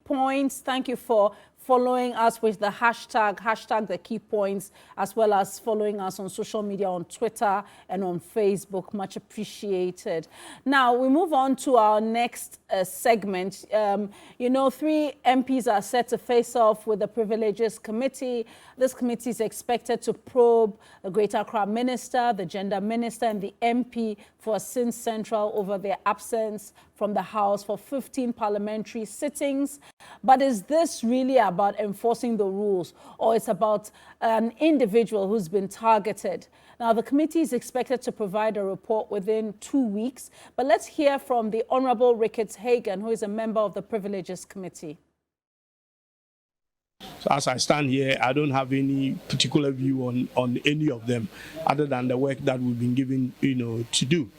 points. Thank you for following us with the hashtag the key points, as well as following us on social media, on Twitter and on Facebook. Much appreciated. Now, we move on to our next segment. You know, 3 MPs are set to face off with the Privileges Committee. This committee is expected to probe the Greater Accra Minister, the Gender Minister, and the MP for Sin Central over their absence from the House for 15 parliamentary sittings. But is this really about enforcing the rules, or it's about an individual who's been targeted? Now, the committee is expected to provide a report within 2 weeks, but let's hear from the Honourable Ricketts Hagan, who is a member of the Privileges Committee. So as I stand here, I don't have any particular view on any of them, other than the work that we've been given, to do.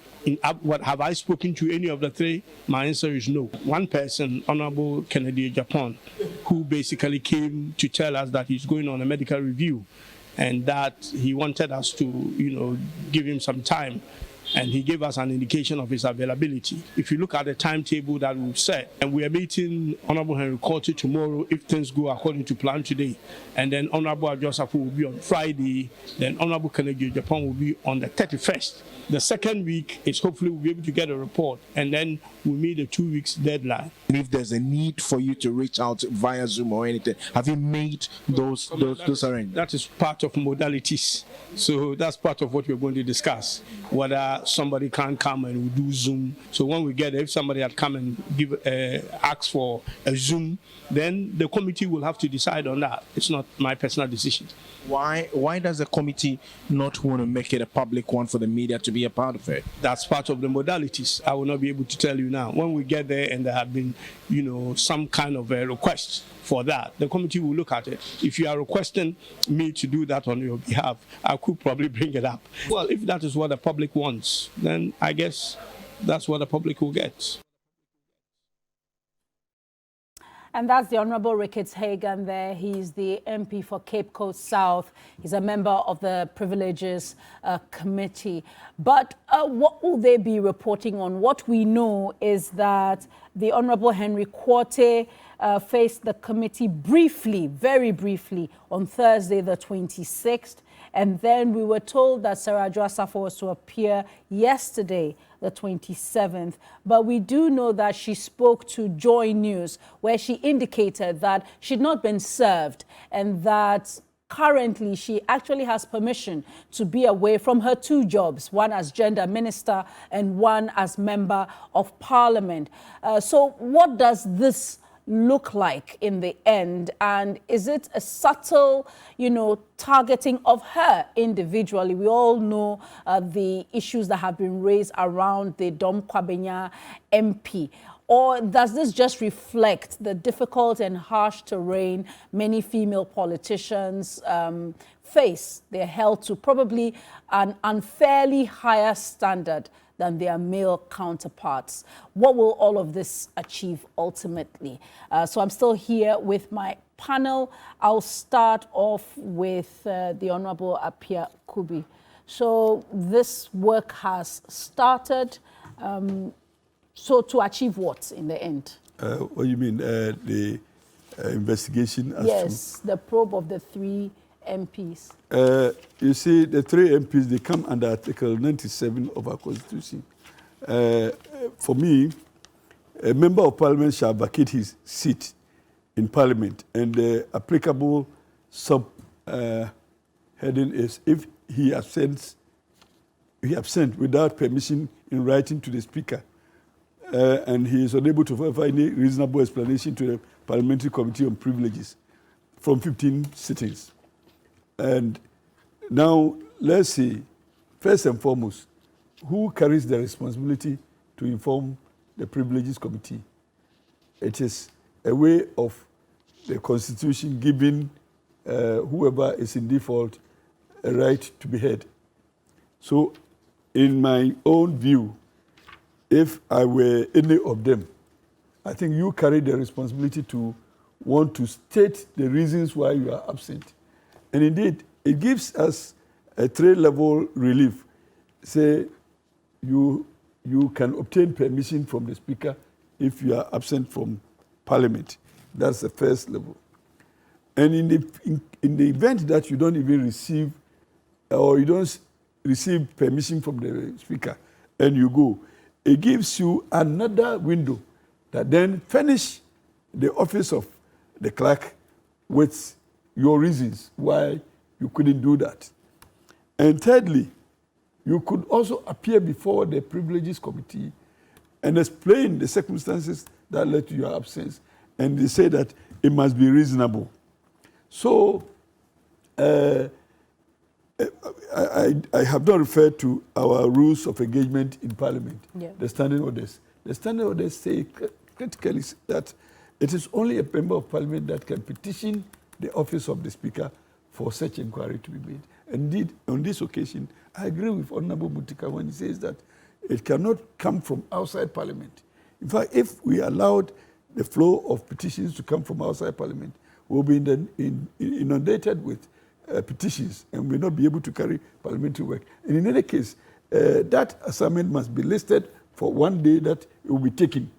What have I spoken to any of the 3? My answer is no. One person, Honorable Kennedy Japan, who basically came to tell us that he's going on a medical review and that he wanted us to, give him some time. And he gave us an indication of his availability. If you look at the timetable that we've set, and we are meeting Honorable Henry Korte tomorrow if things go according to plan today, and then Honorable Adjosafu will be on Friday, then Honorable Kennedy Japan will be on the 31st. The second week is hopefully we'll be able to get a report, and then we'll meet a 2 weeks deadline. If there's a need for you to reach out via Zoom or anything, have you made those arrangements? That is part of modalities. So that's part of what we're going to discuss, whether somebody can come and we'll do Zoom. So when we get there, if somebody had come and ask for a Zoom, then the committee will have to decide on that. It's not my personal decision. Why does the committee not want to make it a public one for the media to be a part of it? That's part of the modalities. I will not be able to tell you now. When we get there and there have been, some kind of a request for that, the committee will look at it. If you are requesting me to do that on your behalf, I could probably bring it up. Well, if that is what the public wants, then I guess that's what the public will get. And that's the Honourable Ricketts Hagan there. He's the MP for Cape Coast South. He's a member of the Privileges Committee. But what will they be reporting on? What we know is that the Honourable Henry Korte faced the committee briefly, very briefly, on Thursday the 26th. And then we were told that Sarah Adjosafu was to appear yesterday, the 27th. But we do know that she spoke to Joy News, where she indicated that she'd not been served and that currently she actually has permission to be away from her 2 jobs, one as Gender Minister and one as Member of Parliament. So what does this look like in the end? And is it a subtle, targeting of her individually? We all know the issues that have been raised around the Dom Kwabenya MP. Or does this just reflect the difficult and harsh terrain many female politicians face? They're held to probably an unfairly higher standard than their male counterparts. What will all of this achieve ultimately? So I'm still here with my panel. I'll start off with the Honourable Apia Kubi. So this work has started. So to achieve what in the end? What do you mean? The investigation? Yes, the probe of the 3 MPs. You see, the 3 MPs, they come under Article 97 of our Constitution. For me, a member of Parliament shall vacate his seat in Parliament, and the applicable sub-heading is if he absent without permission in writing to the Speaker, and he is unable to provide any reasonable explanation to the Parliamentary Committee on Privileges from 15 sittings. And now, let's see, first and foremost, who carries the responsibility to inform the Privileges Committee? It is a way of the Constitution giving whoever is in default a right to be heard. So, in my own view, if I were any of them, I think you carry the responsibility to want to state the reasons why you are absent. And indeed, it gives us a 3-level relief. Say, you can obtain permission from the Speaker if you are absent from Parliament. That's the first level. And in the event that you don't even receive or you don't receive permission from the speaker and you go, it gives you another window that then furnish the office of the clerk with your reasons why you couldn't do that. And thirdly, you could also appear before the privileges committee and explain the circumstances that led to your absence. And they say that it must be reasonable. So I have not referred to our rules of engagement in Parliament, the standing orders. The standing orders say critically that it is only a member of Parliament that can petition the office of the Speaker for such inquiry to be made. Indeed, on this occasion, I agree with Honorable Mutika when he says that it cannot come from outside Parliament. In fact, if we allowed the flow of petitions to come from outside Parliament, we'll be inundated with petitions and will not be able to carry parliamentary work. And in any case, that assignment must be listed for one day that it will be taken.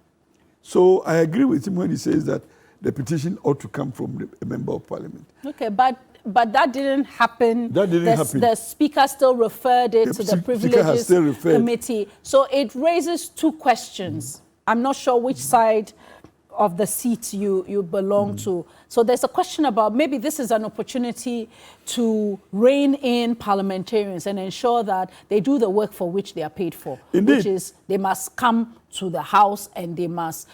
So I agree with him when he says that the petition ought to come from a member of Parliament. Okay, but that didn't happen. That didn't happen. The Speaker still referred it to the Privileges Committee. So it raises two questions. I'm not sure which side of the seat you belong to. So there's a question about maybe this is an opportunity to rein in parliamentarians and ensure that they do the work for which they are paid for. Indeed. Which is they must come to the House and they must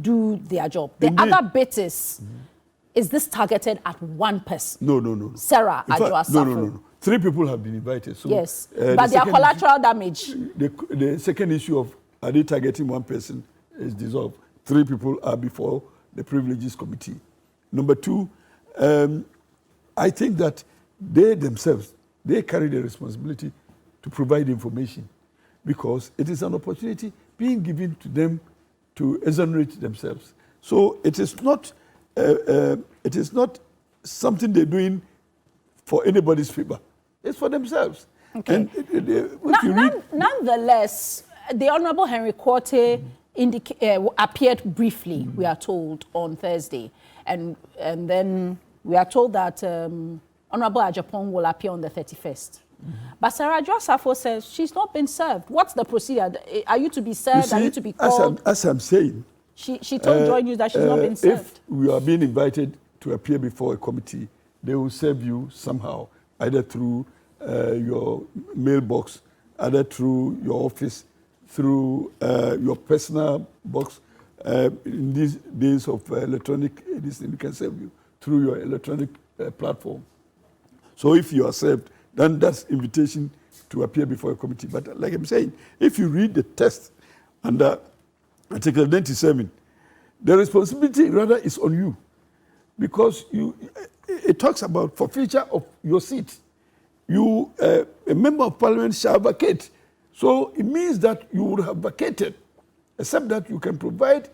do their job. The Indeed. other bit is this targeted at one person? No. Sarah Adjoa Safo. No. 3 people have been invited. So, yes, but they are collateral damage. The second issue of are they targeting one person is dissolved. 3 people are before the Privileges Committee. Number 2, I think that they themselves, they carry the responsibility to provide information because it is an opportunity being given to them to exonerate themselves. So it is not something they're doing for anybody's favor. It's for themselves. Okay. And nonetheless, the Honourable Henry Quartey appeared briefly, we are told, on Thursday. And then we are told that Honourable Ajapong will appear on the 31st. But Sarah Adjoa Safo says she's not been served. What's the procedure? Are you to be served? Are you to be called? As I'm saying, she told Joy News that she's not been served. If we are being invited to appear before a committee, they will serve you somehow, either through your mailbox, either through your office, through your personal box. In these days of electronic, we can serve you through your electronic platform. So if you are served, then that's invitation to appear before a committee. But like I'm saying, if you read the text under Article 97, the responsibility rather is on you because it talks about forfeiture of your seat. A member of Parliament shall vacate. So it means that you would have vacated, except that you can provide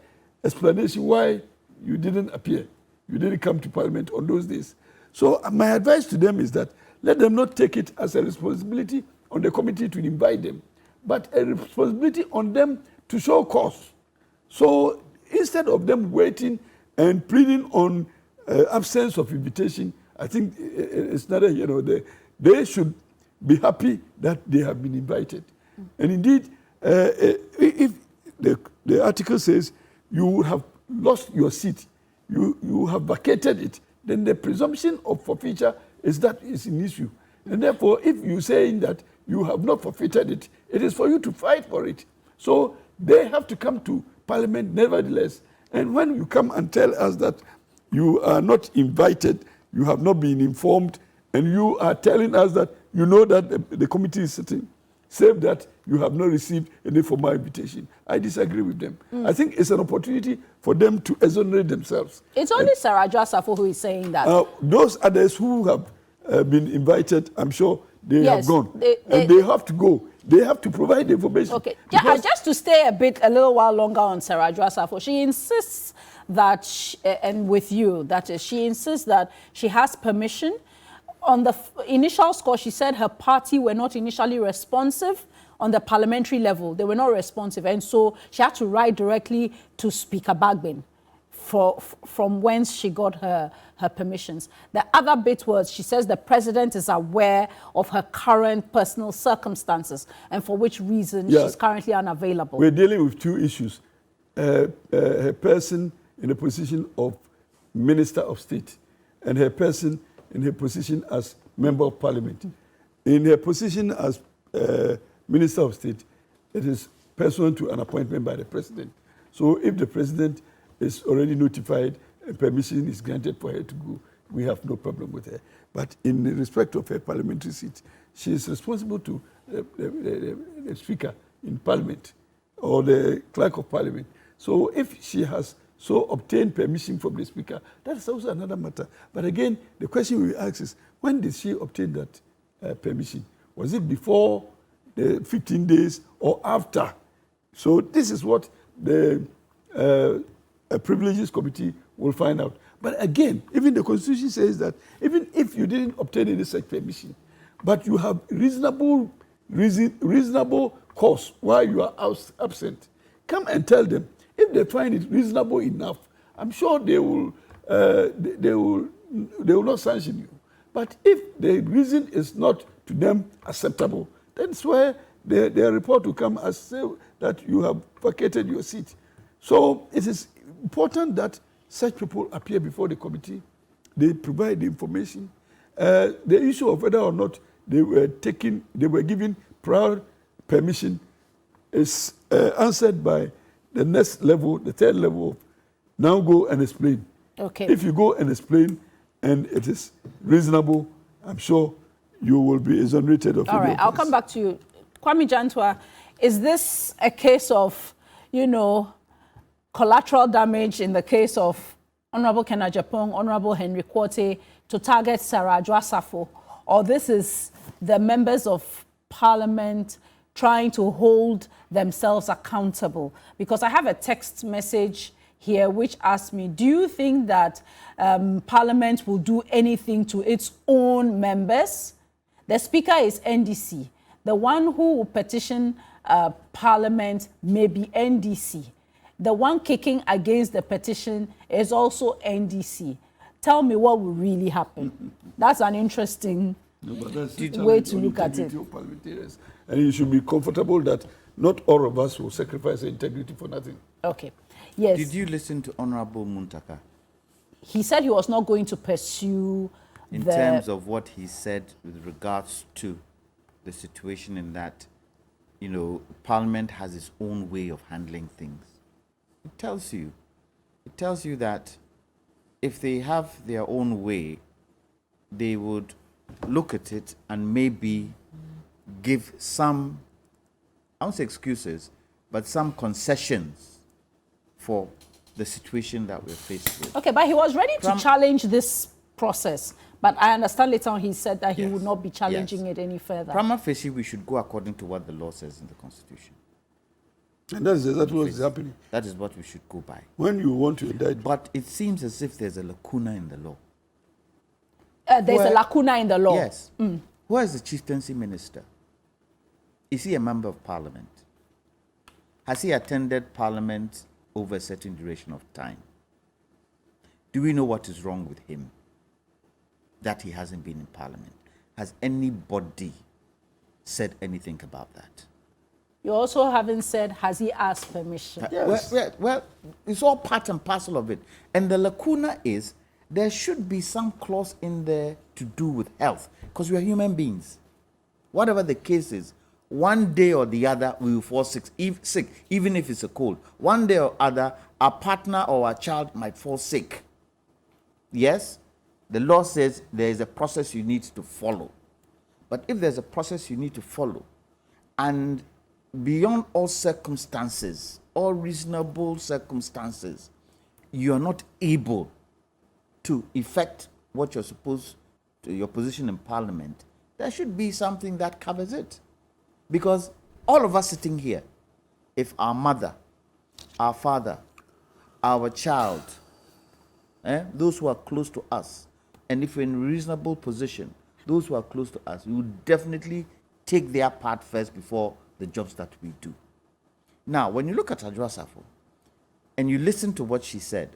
explanation why you didn't appear. You didn't come to Parliament on those days. So my advice to them is that let them not take it as a responsibility on the committee to invite them, but a responsibility on them to show cause. So instead of them waiting and pleading on absence of invitation, I think it's not they should be happy that they have been invited. And indeed, if the article says you would have lost your seat, you have vacated it, then the presumption of forfeiture is an issue. And therefore, if you're saying that you have not forfeited it, it is for you to fight for it. So they have to come to Parliament nevertheless. And when you come and tell us that you are not invited, you have not been informed, and you are telling us that you know that the committee is sitting, save that you have not received any formal invitation. I disagree with them. I think it's an opportunity for them to exonerate themselves. It's only Sarah Adjoa Safo who is saying that. Those others who have been invited, I'm sure they have gone. And they have to go. They have to provide the information. Okay. Yeah, just to stay a little while longer on Sarah Adjoa Safo, she insists that, she insists that she has permission. On the initial score, she said her party were not initially responsive on the parliamentary level. They were not responsive. And so she had to write directly to Speaker Bagbin from whence she got her permissions. The other bit was she says the president is aware of her current personal circumstances and for which reason she's currently unavailable. We're dealing with two issues. Her person in a position of Minister of State and her person in her position as Member of Parliament. In her position as Minister of State, it is pursuant to an appointment by the President. So if the President is already notified and permission is granted for her to go, we have no problem with her. But in respect of her parliamentary seat, she is responsible to the Speaker in Parliament or the Clerk of Parliament. So if she has so obtained permission from the Speaker, that is also another matter. But again, the question we ask is, when did she obtain that permission? Was it before the 15 days or after? So this is what the Privileges Committee will find out. But again, even the Constitution says that even if you didn't obtain any such permission, but you have reasonable cause why you are absent, come and tell them. If they find it reasonable enough, I'm sure they will not sanction you. But if the reason is not to them acceptable, then it's where their report will come as say that you have vacated your seat. So it is important that such people appear before the committee. They provide the information. The issue of whether or not they were given prior permission is answered by the next level, the third level of now go and explain. Okay. If you go and explain and it is reasonable, I'm sure you will be exonerated of. All right, I'll come back to you. Kwame Jantua, is this a case of, collateral damage in the case of Honorable Kenneth Japong, Honorable Henry Quartey to target Sarah Adwoa-Safo, or this is the members of Parliament trying to hold themselves accountable? Because I have a text message here which asks me, do you think that Parliament will do anything to its own members? The Speaker is NDC. The one who will petition Parliament may be NDC. The one kicking against the petition is also NDC. Tell me what will really happen. That's an interesting way to look at it. And you should be comfortable that not all of us will sacrifice integrity for nothing. Okay. Yes. Did you listen to Honorable Muntaka? He said he was not going to pursue in terms of what he said with regards to the situation in that, Parliament has its own way of handling things. It tells you that if they have their own way, they would look at it and maybe give some, I won't say excuses, but some concessions for the situation that we're faced with. Okay, but he was ready to challenge this process. But I understand later on he said that he would not be challenging it any further. Prima facie, we should go according to what the law says in the Constitution. And that is exactly what is happening. That is what we should go by. When you want to indict. But it seems as if there's a lacuna in the law. There's a lacuna in the law. Yes. Where is the chieftaincy minister? Is he a member of Parliament? Has he attended Parliament over a certain duration of time? Do we know what is wrong with him that he hasn't been in Parliament? Has anybody said anything about that? You also haven't said, has he asked permission? Yes. Well, it's all part and parcel of it. And the lacuna is, there should be some clause in there to do with health, because we are human beings. Whatever the case is, one day or the other, we will fall sick, even if it's a cold. One day or other, our partner or our child might fall sick. Yes, the law says there is a process you need to follow. But if there's a process you need to follow, and beyond all circumstances, all reasonable circumstances, you are not able to effect what you're supposed to, your position in Parliament, there should be something that covers it. Because all of us sitting here, if our mother, our father, our child, those who are close to us, and if we're in a reasonable position, those who are close to us, we would definitely take their part first before the jobs that we do. Now, when you look at Adwoa-Safo and you listen to what she said,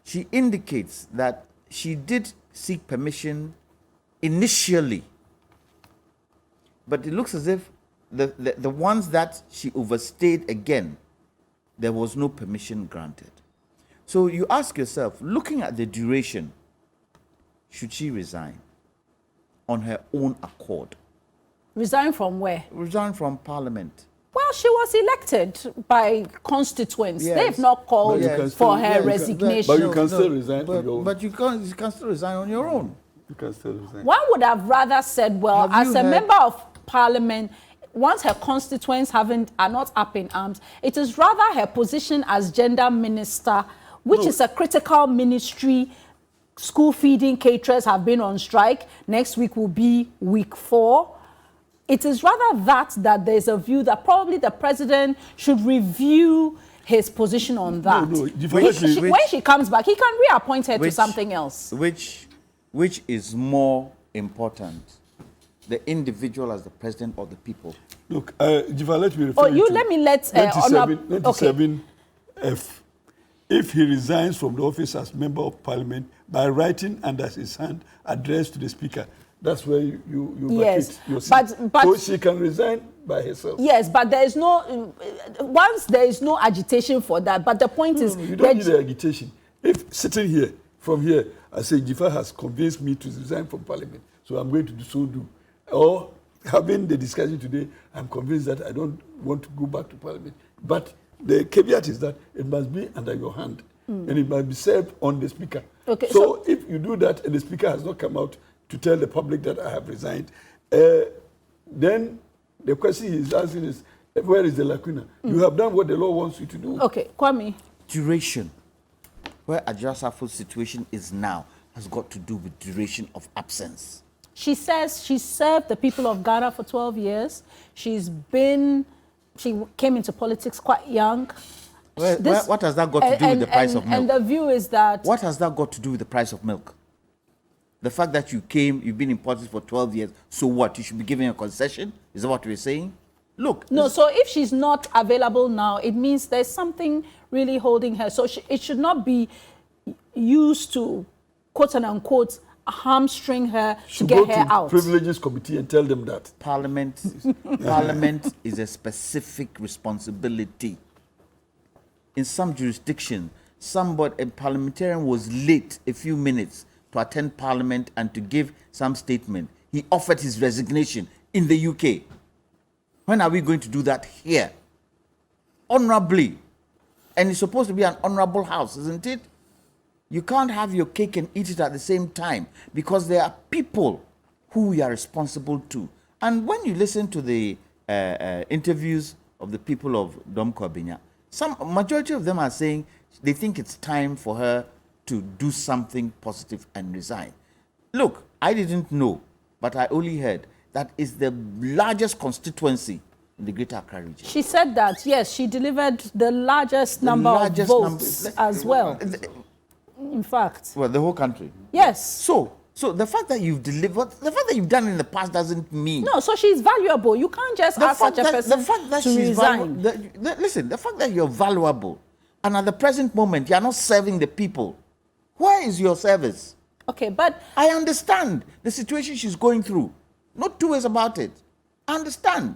she indicates that she did seek permission initially, but it looks as if the ones that she overstayed again, there was no permission granted. So you ask yourself, looking at the duration, should she resign on her own accord? Resign from where? Resign from parliament. Well, she was elected by constituents. Yes. They've not called But you can for still- her yeah, you can- resignation. But you can still resign on your own. But you can still resign on your own. You can still resign. One would have rather said, well, Have as you a heard- member of parliament, once her constituents are not up in arms, it is rather her position as gender minister, which is a critical ministry. School feeding caterers have been on strike. Next week will be week 4. It is rather that there's a view that probably the president should review his position on that. no, When she comes back, he can reappoint her to something else. Which is more important, the individual as the president or the people? Look, Jiva, let me refer Oh, you to let me let 97F. If he resigns from the office as member of parliament by writing under his hand addressed to the speaker, that's where you Yes, vacate your seat. but- So she can resign by herself. Yes, but there is no, once there is no agitation for that, but the point is... You don't need the agitation. If sitting here, from here, I say Jifa has convinced me to resign from parliament, so I'm going to do. Or having the discussion today, I'm convinced that I don't want to go back to parliament. But the caveat is that it must be under your hand, and it must be served on the speaker. Okay, so if you do that and the speaker has not come out to tell the public that I have resigned, then the question he's asking is, where is the lacuna? You have done what the law wants you to do. Okay, Kwame. Duration. Where Adjurasafo's situation is now has got to do with duration of absence. She says she served the people of Ghana for 12 years. She came into politics quite young. What has that got to do with the price of milk? And the view is that... What has that got to do with the price of milk? The fact that you've been in politics for 12 years, so what? You should be given a concession? Is that what we're saying? Look. No, so if she's not available now, it means there's something really holding her. So it should not be used to, quote and unquote, hamstring her to get her out. Privileges committee and tell them that. Parliament is a specific responsibility. In some jurisdiction, a parliamentarian was late a few minutes to attend parliament and to give some statement. He offered his resignation in the UK. When are we going to do that here? Honorably. And it's supposed to be an honorable house, isn't it? You can't have your cake and eat it at the same time, because there are people who we are responsible to. And when you listen to the interviews of the people of Dom Kwabinya, majority of them are saying they think it's time for her to do something positive and resign. Look, I didn't know, but I only heard that is the largest constituency in the Greater Accra region. She said that, yes, she delivered the largest number of votes as well. In fact. Well, the whole country. Yes. So the fact that you've delivered, the fact that you've done in the past doesn't mean. No, so she's valuable. You can't just ask such a person to resign. Listen, the fact that you're valuable and at the present moment you're not serving the people, where is your service? Okay, but I understand the situation she's going through. Not two ways about it. I understand.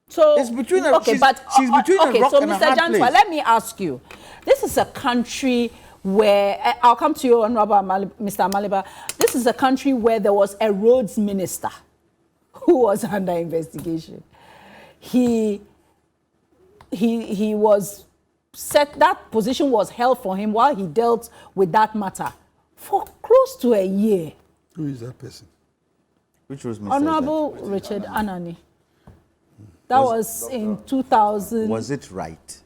So it's between a, okay, she's, but she's between a rock so and a Mr. hard Jantua, place. let me ask you. This is a country where I'll come to you, Honorable Mr. Maliba. This is a country where there was a roads minister who was under investigation. He was set, that position was held for him while he dealt with that matter for close to a year. Who is that person? Which was Mr. Honorable Richard Anani. That was in 2000. Was it right?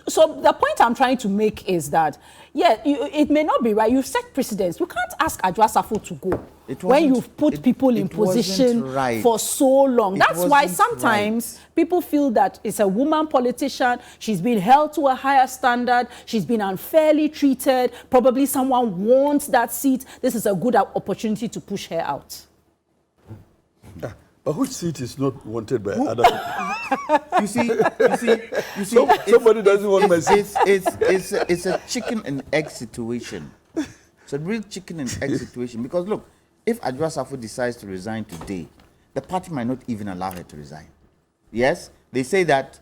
So the point I'm trying to make is that, yeah, it may not be right. You've set precedents. You can't ask Adjurasafu to go when you've put people in position for so long. That's why sometimes people feel that it's a woman politician. She's been held to a higher standard. She's been unfairly treated. Probably someone wants that seat. This is a good opportunity to push her out. But which seat is not wanted by other people? You see. Somebody doesn't want my seat. It's a chicken and egg situation. It's a real chicken and egg situation. Because look, if Adwoa Safo decides to resign today, the party might not even allow her to resign. Yes, they say that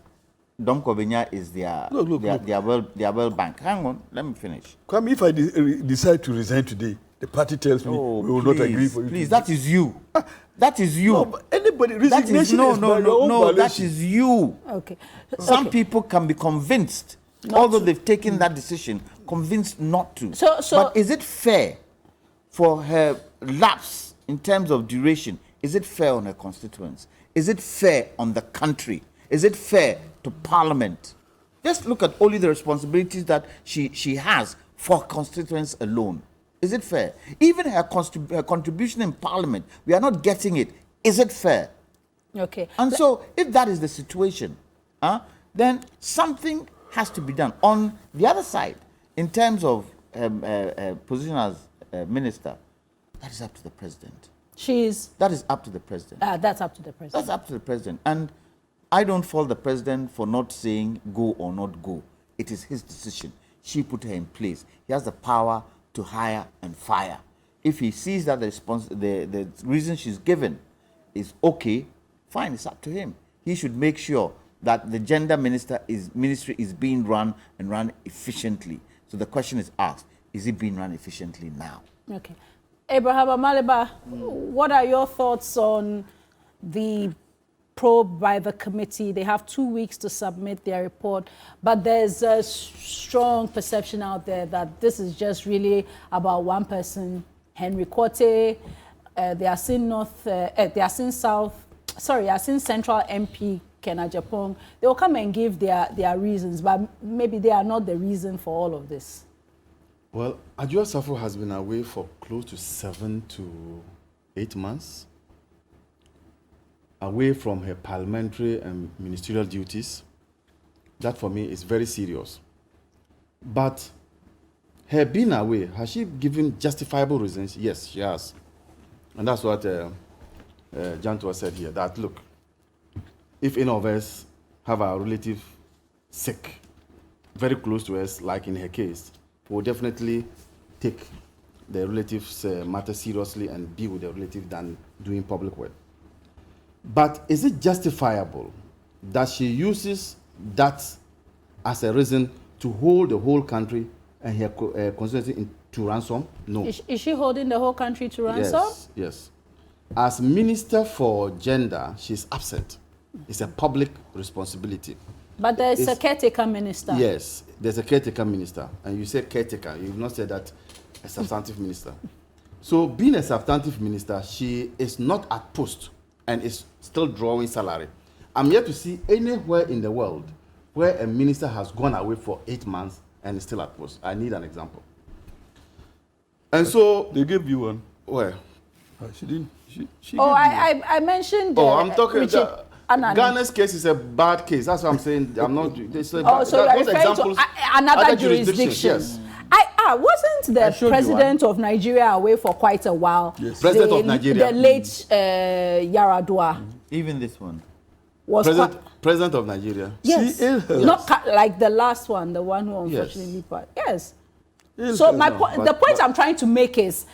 Dom Kobenya is their world bank. Hang on, let me finish. Come, if I decide to resign today, the party tells me we will not agree for you. Please, that is you. That is you. No, but anybody, resignation no, is by your own that violation. is you. Okay. Some people can be convinced, although they've taken that decision, convinced not to. But is it fair for her lapse in terms of duration? Is it fair on her constituents? Is it fair on the country? Is it fair to Parliament? Just look at only the responsibilities that she has for constituents alone. Is it fair? Even her contribution in Parliament, we are not getting it. Is it fair? Okay. And so, if that is the situation, then something has to be done. On the other side, in terms of position as minister, that is up to the president. That is up to the president. That's up to the president. That's up to the president. And I don't fault the president for not saying go or not go. It is his decision. She put her in place. He has the power to hire and fire. If he sees that the reason she's given is okay, fine, it's up to him. He should make sure that the gender ministry is being run and run efficiently. So the question is asked, is it being run efficiently now? Okay. Abraham Amaliba, what are your thoughts on the probe by the committee? They have 2 weeks to submit their report, but there's a strong perception out there that this is just really about one person, Henry Quartey, the Asin Central MP, Kena Japong. They will come and give their reasons, but maybe they are not the reason for all of this. Well, Adwoa Safo has been away for close to 7 to 8 months, away from her parliamentary and ministerial duties. That for me is very serious. But her being away, has she given justifiable reasons? Yes, she has. And that's what Jantua said here, that look, if any of us have a relative sick, very close to us, like in her case, we'll definitely take the relative's matter seriously and deal with the relative than doing public work. But is it justifiable that she uses that as a reason to hold the whole country and her constituency to ransom? No. Is she holding the whole country to ransom? Yes. As Minister for Gender, she's absent. It's a public responsibility. But there's a caretaker minister. Yes, there's a caretaker minister. And you say caretaker, you've not said that a substantive minister. So being a substantive minister, she is not at post and is still drawing salary. I'm yet to see anywhere in the world where a minister has gone away for 8 months and is still at post. I need an example. And so they gave you one. Where? She didn't. I mentioned. I'm talking. Richard Ghana's case is a bad case. That's what I'm saying. I'm not. So you're referring to another jurisdiction. Yes. Wasn't the president of Nigeria away for quite a while? Yes. President of Nigeria. The late Yaradua. Even this one. Was president of Nigeria. Yes. Not like the last one, the one who unfortunately passed. Yes. So the point I'm trying to make is,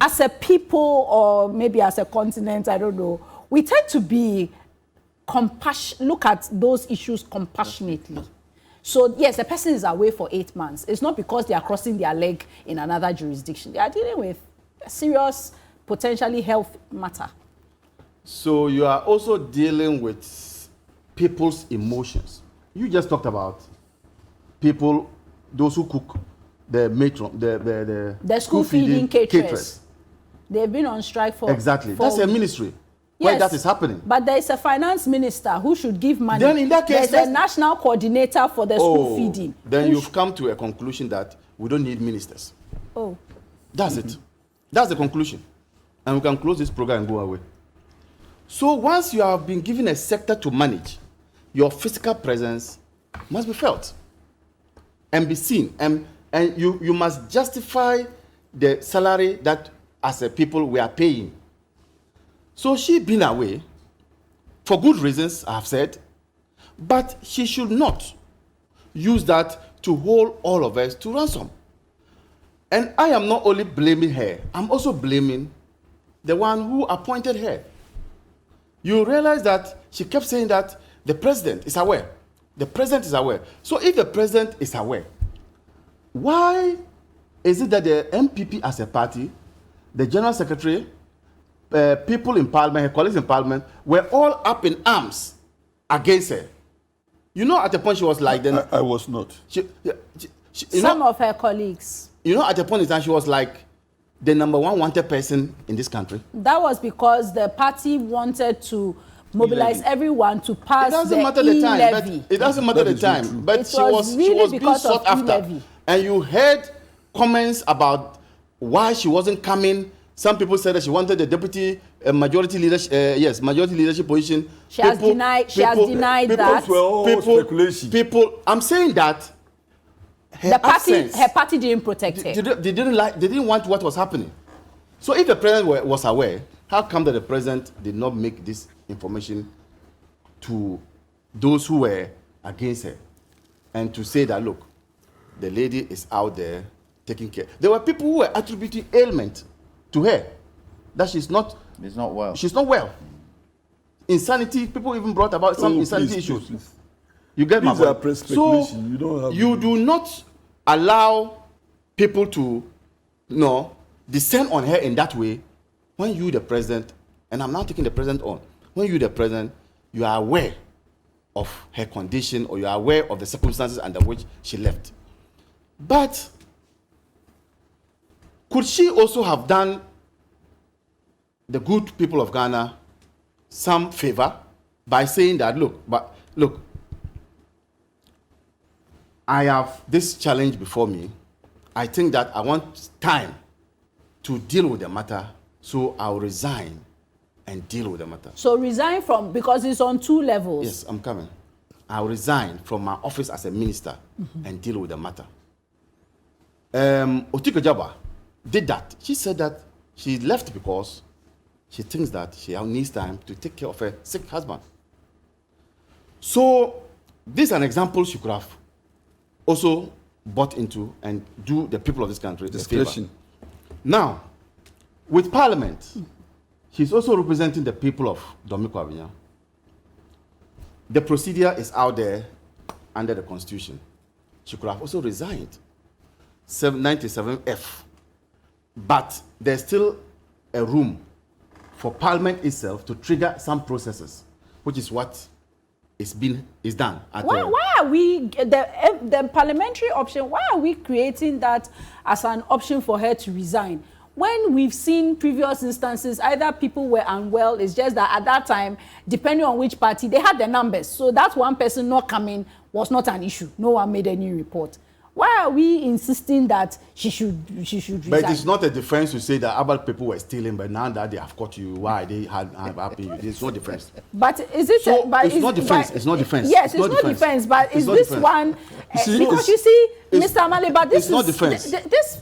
as a people or maybe as a continent, I don't know, we tend to be look at those issues compassionately. So yes, the person is away for 8 months. It's not because they are crossing their leg in another jurisdiction. They are dealing with a serious, potentially health matter. So you are also dealing with people's emotions. You just talked about people, those who cook, the matron, the school feeding caterers. They've been on strike for That's a ministry. Where that is happening. But there is a finance minister who should give money. Then in that case, there's a national coordinator for the school feeding. Then you've come to a conclusion that we don't need ministers. That's it. That's the conclusion. And we can close this program and go away. So once you have been given a sector to manage, your physical presence must be felt and be seen. And you must justify the salary that as a people we are paying. So she been away, for good reasons, I have said, but she should not use that to hold all of us to ransom. And I am not only blaming her, I'm also blaming the one who appointed her. You realize that she kept saying that the president is aware. The president is aware. So if the president is aware, why is it that the MPP as a party, the general secretary, people in parliament, her colleagues in parliament, were all up in arms against her? You know, at the point she was like, then I was not. Some of her colleagues. You know, at the point in time, she was like the number one wanted person in this country. That was because the party wanted to mobilize everyone to pass the e-levy. It doesn't matter the time. But she was being sought after. And you heard comments about why she wasn't coming. Some people said that she wanted the deputy majority leadership, majority leadership position. She has denied that. People, I'm saying that her party didn't protect her. They didn't want what was happening. So if the president was aware, how come that the president did not make this information to those who were against her, and to say that, look, the lady is out there taking care. There were people who were attributing ailment to her, that she's not well. She's not well. Insanity, people even brought about some insanity issues. Please. You get my point? So you do not allow people to descend on her in that way when you, the president, and I'm now taking the president on, when you, the president, you are aware of her condition, or you are aware of the circumstances under which she left. But could she also have done the good people of Ghana some favor by saying that, look, I have this challenge before me. I think that I want time to deal with the matter, so I'll resign and deal with the matter. So resign from, because it's on 2 levels. Yes, I'm coming. I'll resign from my office as a minister and deal with the matter. Otiko Jaba did that. She said that she left because she thinks that she needs time to take care of her sick husband. So this is an example she could have also bought into and do the people of this country the favor. Now, with Parliament, she's also representing the people of Dominic Avinya. The procedure is out there under the Constitution. She could have also resigned, 97F. But there's still a room for Parliament itself to trigger some processes, which is what is done. Why are we, the parliamentary option, why are we creating that as an option for her to resign? When we've seen previous instances, either people were unwell, it's just that at that time, depending on which party, they had the numbers. So that one person not coming was not an issue. No one made any report. Why are we insisting that she should resign? But it's not a defense to say that other people were stealing, but now that they have caught you, why they have happened you? There's no defense. But is it? So it's not defense. It's not defense. Yes, it's not defense. But is this one? Because you see, Mr. Amale, but this is not defense.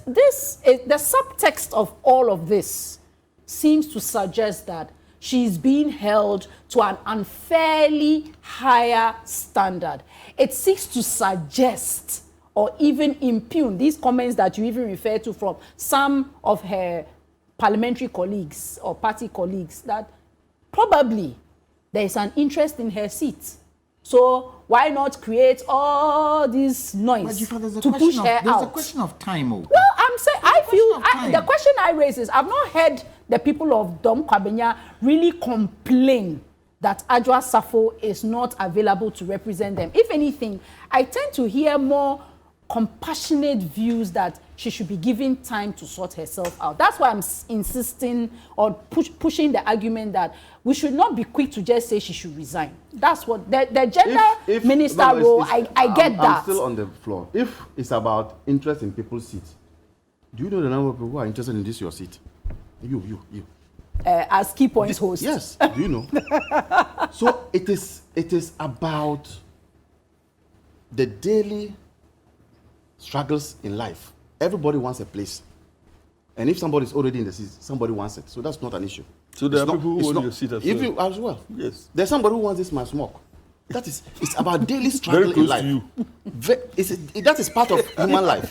This the subtext of all of this seems to suggest that she's being held to an unfairly higher standard. It seeks to suggest or even impugn these comments that you even refer to from some of her parliamentary colleagues or party colleagues, that probably there is an interest in her seat. So why not create all this noise to push her out? There's a question of time. Well, I'm saying, the question I raise is, I've not heard the people of Dom Kwabenya really complain that Adwoa Safo is not available to represent them. If anything, I tend to hear more compassionate views that she should be given time to sort herself out. That's why I'm insisting on pushing the argument that we should not be quick to just say she should resign. That's what the gender minister role. I get that. I'm still on the floor. If it's about interest in people's seats, do you know the number of people who are interested in this your seat? You. As key points host. Yes. Do you know? So it is about the daily struggles in life. Everybody wants a place. And if somebody is already in the seat, somebody wants it. So that's not an issue. So there It's are not- people who it's want not- your seat as if well. you as well. Yes. There's somebody who wants this man smoke. It's about daily struggle Very close in life. to you. That is part of human life.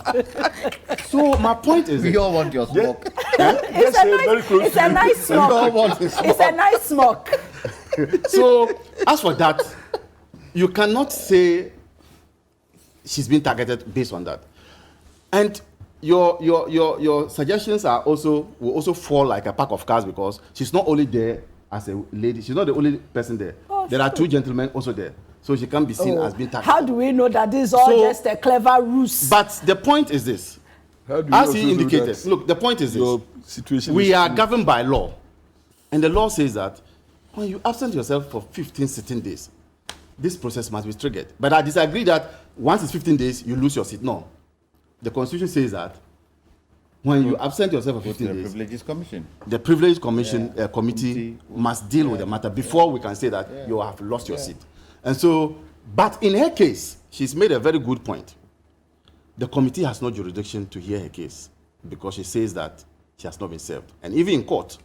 So my point is, We all want your smoke. It's very close it's to a you. nice We all smoke. want his It's a nice smoke. so as for that, you cannot say she's been targeted based on that. And your suggestions will also fall like a pack of cards, because she's not only there as a lady, she's not the only person there. Oh, there are two gentlemen also there. So she can't be seen as being targeted. How do we know that this is all So- just a clever ruse? But the point is this. How do you As also he know indicated, that look, the point is your this. situation We is are true? governed by law. And the law says that when you absent yourself for 15 sitting days, this process must be triggered. But I disagree that once it's 15 days, you lose your seat. No. The Constitution says that when you absent yourself for It's 15 the days, Privileges Commission. the Privilege Commission committee must deal with the matter before we can say that you have lost your seat. And so, but in her case, she's made a very good point. The committee has no jurisdiction to hear her case because she says that she has not been served. And even in court,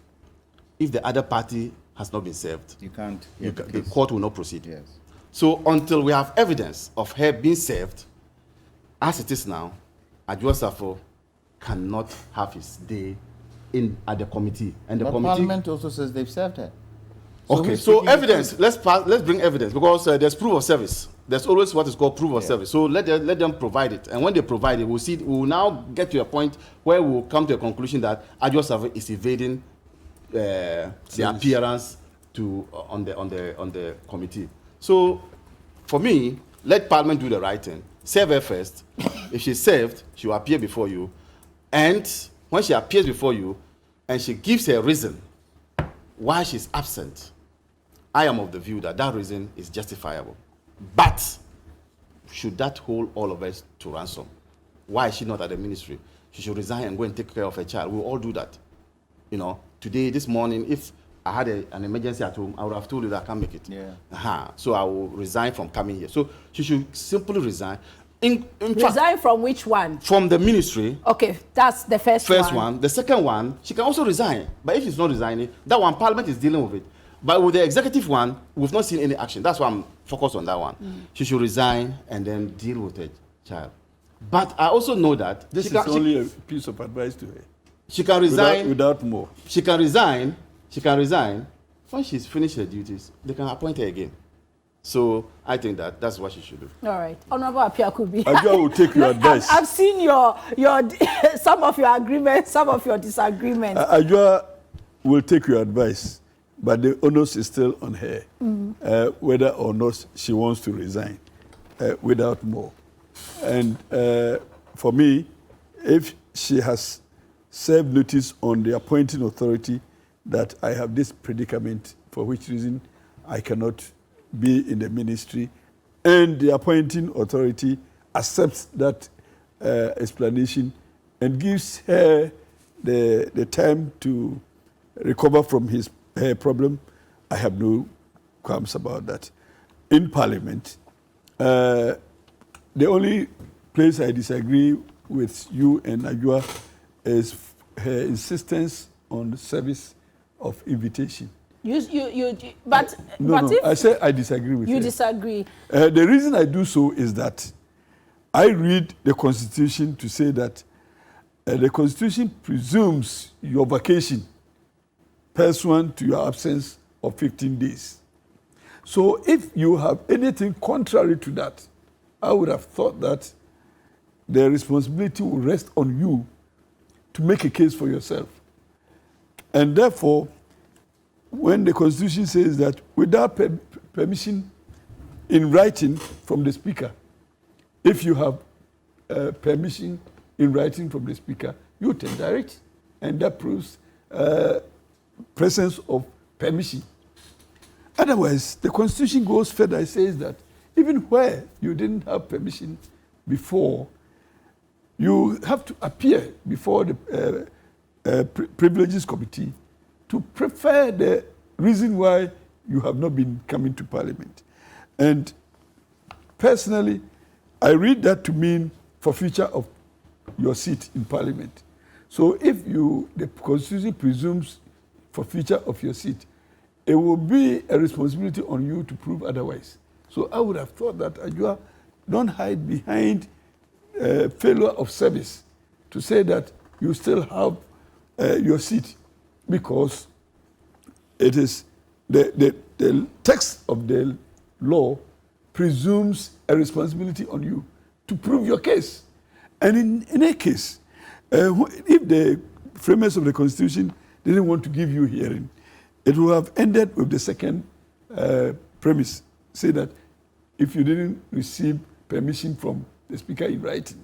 if the other party has not been served, You can't. hear the the case. court will not proceed. Yes. So until we have evidence of her being served, as it is now, Adwoa Safo cannot have his day at the committee. And the But committee. Parliament also says they've served her. Okay, who's so taking the evidence. Let's bring evidence, because there's proof of service. There's always what is called proof of service. So let them provide it, and when they provide it, we'll see. We will now get to a point where we'll come to a conclusion that Adwoa Safo is evading the appearance on the committee. So, for me, let Parliament do the right thing. Serve her first. If she's served, she will appear before you, and when she appears before you, and she gives her reason why she's absent, I am of the view that that reason is justifiable. But should that hold all of us to ransom? Why is she not at the ministry? She should resign and go and take care of her child. We'll all do that. You know, today, this morning, if I had an emergency at home, I would have told you that I can't make it. Yeah. So I will resign from coming here. So she should simply resign. In fact, Resign from which one? from the ministry. Okay, that's the first One. The second one, she can also resign. But if she's not resigning, that one, Parliament is dealing with it. But with the executive one, we've not seen any action. That's why I'm focused on that one. She should resign and then deal with the child. But I also know that This she is can, only a piece of advice to her. she can resign. Without more. She can resign. She can resign. When she's finished her duties, they can appoint her again. So I think that's what she should do. All right. Honorable Apiakubi. Adwoa will take your advice. I've seen your some of your agreements, some of your disagreements. Adwoa will take your advice, but the onus is still on her, whether or not she wants to resign without more. And for me, if she has served notice on the appointing authority that I have this predicament, for which reason I cannot be in the ministry, and the appointing authority accepts that explanation and gives her the time to recover from her problem, I have no qualms about that. In Parliament, the only place I disagree with you and Adwoa is her insistence on the service of invitation. But if I say I disagree with you her. disagree, The reason I do so is that I read the Constitution to say that the Constitution presumes your vacation pursuant to your absence of 15 days. So if you have anything contrary to that, I would have thought that the responsibility will rest on you to make a case for yourself. And therefore, when the Constitution says that without permission in writing from the Speaker, if you have permission in writing from the Speaker, you tender it, and that proves presence of permission. Otherwise, the Constitution goes further and says that even where you didn't have permission before, you have to appear before the Privileges Committee to prefer the reason why you have not been coming to Parliament. And personally, I read that to mean forfeiture of your seat in Parliament. So if the Constitution presumes forfeiture of your seat, it will be a responsibility on you to prove otherwise. So I would have thought that Ajua, don't hide behind failure of service to say that you still have your seat, because it is the text of the law presumes a responsibility on you to prove your case. And in a case, if the framers of the Constitution didn't want to give you hearing, it would have ended with the second premise, say that if you didn't receive permission from the Speaker in writing.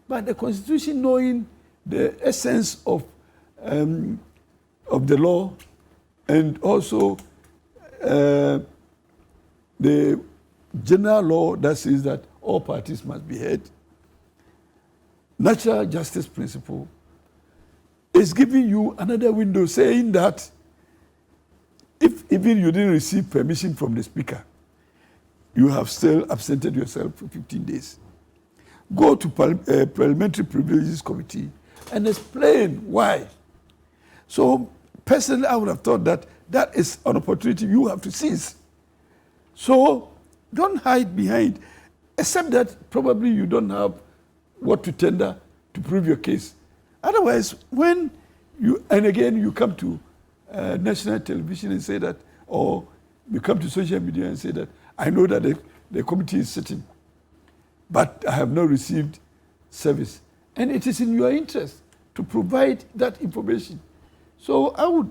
But the Constitution, knowing the essence of the law, and also the general law that says that all parties must be heard, natural justice principle is giving you another window, saying that if even you didn't receive permission from the Speaker, you have still absented yourself for 15 days. Go to Parliamentary Privileges Committee and explain why. So personally, I would have thought that that is an opportunity you have to seize. So don't hide behind, except that probably you don't have what to tender to prove your case. Otherwise, when you, and again, you come to national television and say that, or you come to social media and say that, I know that the committee is sitting, but I have not received service. And it is in your interest to provide that information. So I would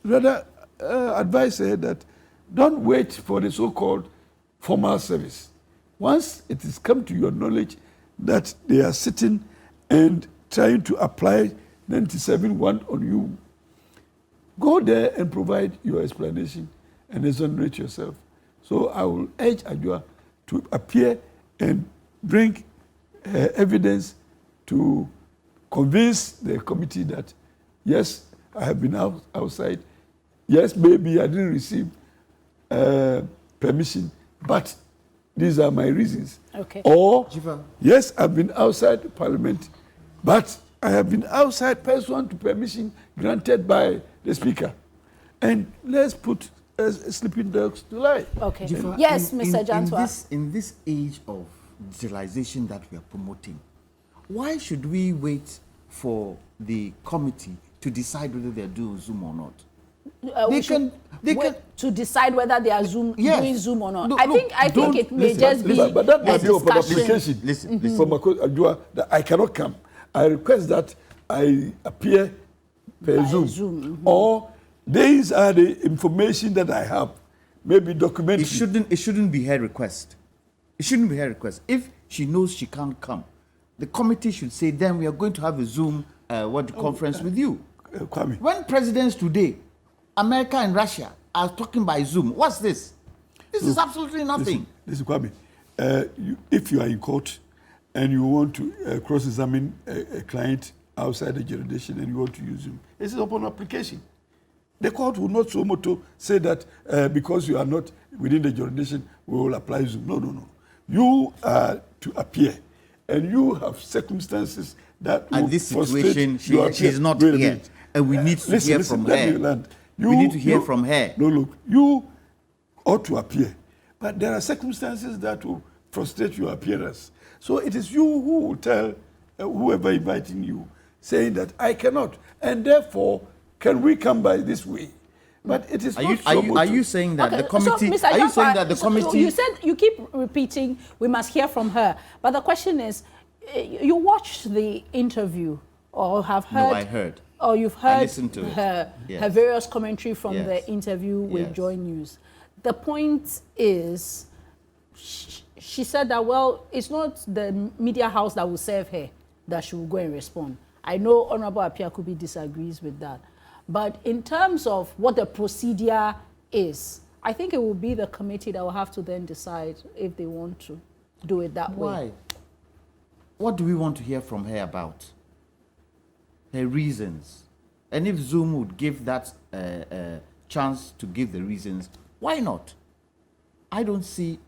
rather advise her that don't wait for the so-called formal service. Once it has come to your knowledge that they are sitting and trying to apply 97(1) on you, go there and provide your explanation and exonerate yourself. So I will urge Ajua to appear and bring evidence to convince the committee that, yes, I have been outside. Yes, maybe I didn't receive permission, but these are my reasons. Okay. Or, yes, I've been outside Parliament, but I have been outside pursuant to permission granted by the Speaker. And let's put sleeping dogs to lie. Okay. Jifa, Yes, Mr. Jantua. In this age of digitalization that we are promoting, why should we wait for the committee to decide whether they're doing Zoom or not? They can to decide whether they are doing Zoom or not. No, I think it may just be but that might be a an discussion. application. Listen. From Ajua that I cannot come. I request that I appear per Zoom. Or these are the information that I have, maybe documented. It shouldn't be her request. It shouldn't be her request. If she knows she can't come, the committee should say, then we are going to have a Zoom conference with you. Kwame. When presidents today, America and Russia, are talking by Zoom, what's this? This is absolutely nothing. Listen, Kwame, if you are in court and you want to cross-examine a client outside the jurisdiction and you want to use Zoom, this is upon application. The court will not so much to say that because you are not within the jurisdiction, we will apply Zoom. No. You are to appear, and you have circumstances that And will this frustrate situation, your she is appeal. not Wait a here. minute. And we need to hear from let me her. land. We need to hear from her. No, look, you ought to appear. But there are circumstances that will frustrate your appearance. So it is you who will tell whoever inviting you, saying that I cannot, and therefore, can we come by this way? But it is Are you saying that the committee? So, Mr. Are you Jaffa, saying that the so committee? you said you keep repeating we must hear from her, but the question is, you watched the interview or have heard? No, I heard. Or you've I heard listened to it. her Yes. various commentary from Yes. the interview with Yes. Joy News. The point is, she said that, well, it's not the media house that will serve her that she will go and respond. I know Honorable Apiakubi disagrees with that. But in terms of what the procedure is, I think it will be the committee that will have to then decide if they want to do it that way. Why? What do we want to hear from her about? Her reasons. And if Zoom would give that chance to give the reasons, why not? I don't see